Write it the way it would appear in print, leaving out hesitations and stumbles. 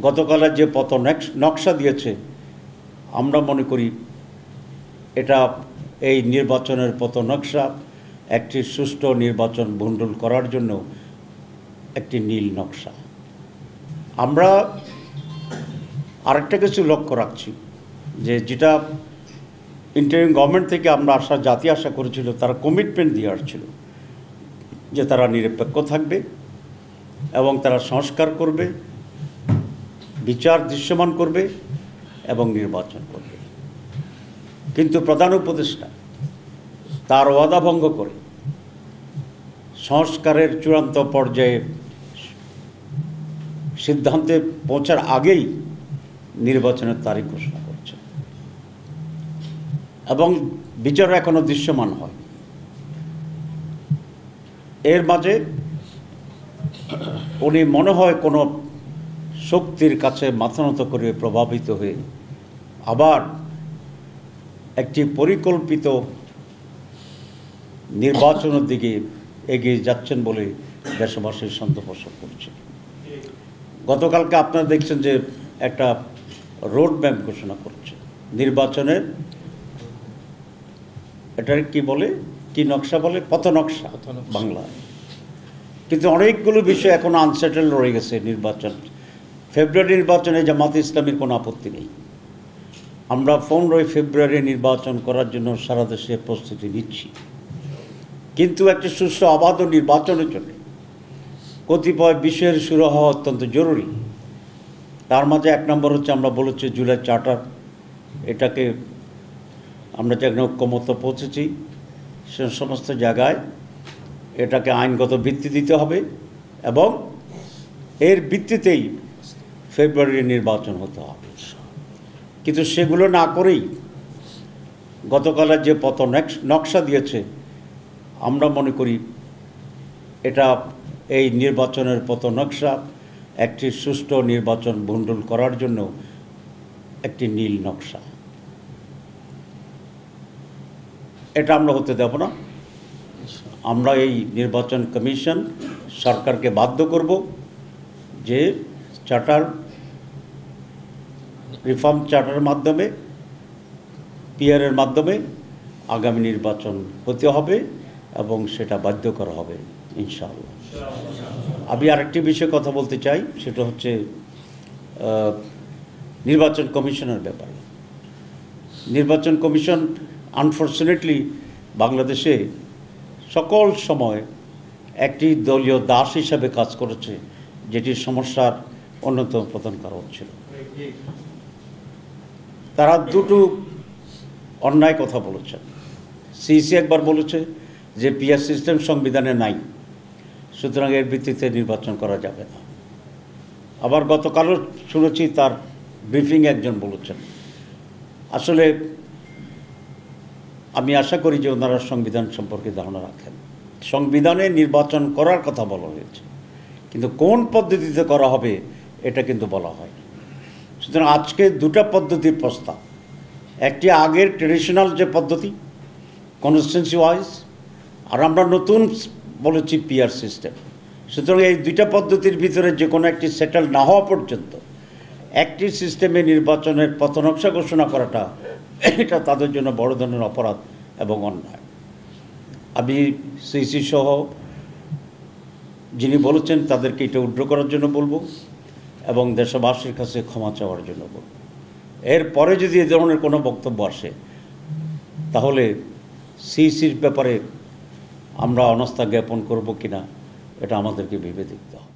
গতকালের যে পথ নকশা দিয়েছে, আমরা মনে করি এটা এই নির্বাচনের পথ নকশা একটি সুষ্ঠু নির্বাচন ভণ্ডুল করার জন্য একটি নীল নকশা। আমরা আরেকটা কিছু লক্ষ্য রাখছি, যেটা ইন্টারিম গভর্নমেন্ট থেকে আমরা জাতি আশা করেছিল, তারা কমিটমেন্ট দিয়ে আসছিল যে তারা নিরপেক্ষ থাকবে এবং তারা সংস্কার করবে, বিচার দৃশ্যমান করবে এবং নির্বাচন করবে। কিন্তু প্রধান উপদেষ্টা তার ওয়াদা ভঙ্গ করে সংস্কারের চূড়ান্ত পর্যায়ে সিদ্ধান্তে পৌঁছার আগেই নির্বাচনের তারিখ ঘোষণা করছে এবং বিচার এখনো দৃশ্যমান হয়। এর মাঝে উনি মনে হয় কোনো শক্তির কাছে মাথা নত করে প্রভাবিত হয়ে আবার একটি পরিকল্পিত নির্বাচনের দিকে এগিয়ে যাচ্ছেন বলে দেশবাসীর সন্দেহ পোষণ করছে। গতকালকে আপনারা দেখছেন যে একটা রোড ম্যাপ ঘোষণা করছে নির্বাচনের, এটার কি বলে, কি নকশা বলে, পথ নকশা বাংলা। কিন্তু অনেকগুলো বিষয় এখন আনসেটেল রয়ে গেছে। নির্বাচন ফেব্রুয়ারি নির্বাচনে জামাতে ইসলামীর কোনো আপত্তি নেই। আমরা 15 ফেব্রুয়ারি নির্বাচন করার জন্য সারা দেশে প্রস্তুতি নিচ্ছি, কিন্তু একটি সুষ্ঠু অবাধ নির্বাচনের জন্য কতিপয় বিষয়ের শুরু হওয়া অত্যন্ত জরুরি। তার মাঝে 1 নম্বর হচ্ছে, আমরা বলেছি জুলাই চার্টার, এটাকে আমরা যেখানে ঐক্যমত পৌঁছেছি সে সমস্ত জায়গায় এটাকে আইনগত ভিত্তি দিতে হবে এবং এর ভিত্তিতেই ফেব্রুয়ারি নির্বাচন হতে হবে। কিন্তু সেগুলো না করেই গতকালের যে পথ নকশা দিয়েছে, আমরা মনে করি এটা এই নির্বাচনের পথ নকশা একটি সুষ্ঠু নির্বাচন ভণ্ডুল করার জন্য একটি নীল নকশা। এটা আমরা হতে দেব না। আমরা এই নির্বাচন কমিশন সরকারকে বাধ্য করব যে চার্টার রিফর্ম চার্টারের মাধ্যমে, পিআরের মাধ্যমে আগামী নির্বাচন হতে হবে এবং সেটা বাধ্য করা হবে ইনশাআল্লাহ। আমি আরেকটি বিষয়ে কথা বলতে চাই, সেটা হচ্ছে নির্বাচন কমিশনের ব্যাপারে। নির্বাচন কমিশন আনফর্চুনেটলি বাংলাদেশে সকল সময় একটি দলীয় দাস হিসাবে কাজ করেছে, যেটির সমস্যার অন্যতম প্রধান কারণ ছিল তারা দুটো অন্যায় কথা বলেছেন। সিইসি একবার বলেছে যে পিআর সিস্টেম সংবিধানে নাই, সুতরাং এর ভিত্তিতে নির্বাচন করা যাবে না। আবার গতকালও শুনেছি তার ব্রিফিং একজন বলেছেন। আসলে আমি আশা করি যে ওনারা সংবিধান সম্পর্কে ধারণা রাখেন। সংবিধানে নির্বাচন করার কথা বলা হয়েছে, কিন্তু কোন পদ্ধতিতে করা হবে এটা কিন্তু বলা হয়নি। সুতরাং আজকে দুটো পদ্ধতির প্রস্তাব, একটি আগের ট্রেডিশনাল যে পদ্ধতি কনস্টিটিউয়েন্সি ওয়াইজ, আর আমরা নতুন বলেছি পিআর সিস্টেম। সুতরাং এই দুইটা পদ্ধতির ভিতরে যে কোনো একটি সেটেল না হওয়া পর্যন্ত একটি সিস্টেমে নির্বাচনের পথ নকশা ঘোষণা করাটা এটা তাদের জন্য বড় ধরনের অপরাধ এবং অন্যায়। আমি সিইসি সহ যিনি বলেছেন তাদেরকে এটা উড্র করার জন্য বলবো এবং দেশবাসীর কাছে ক্ষমা চাওয়ার জন্য বলবো। এরপরে যদি এ ধরনের কোনো বক্তব্য আসে তাহলে সিইসির ব্যাপারে আমরা অনাস্থা জ্ঞাপন করব কিনা এটা আমাদেরকে ভেবে দেখতে হবে।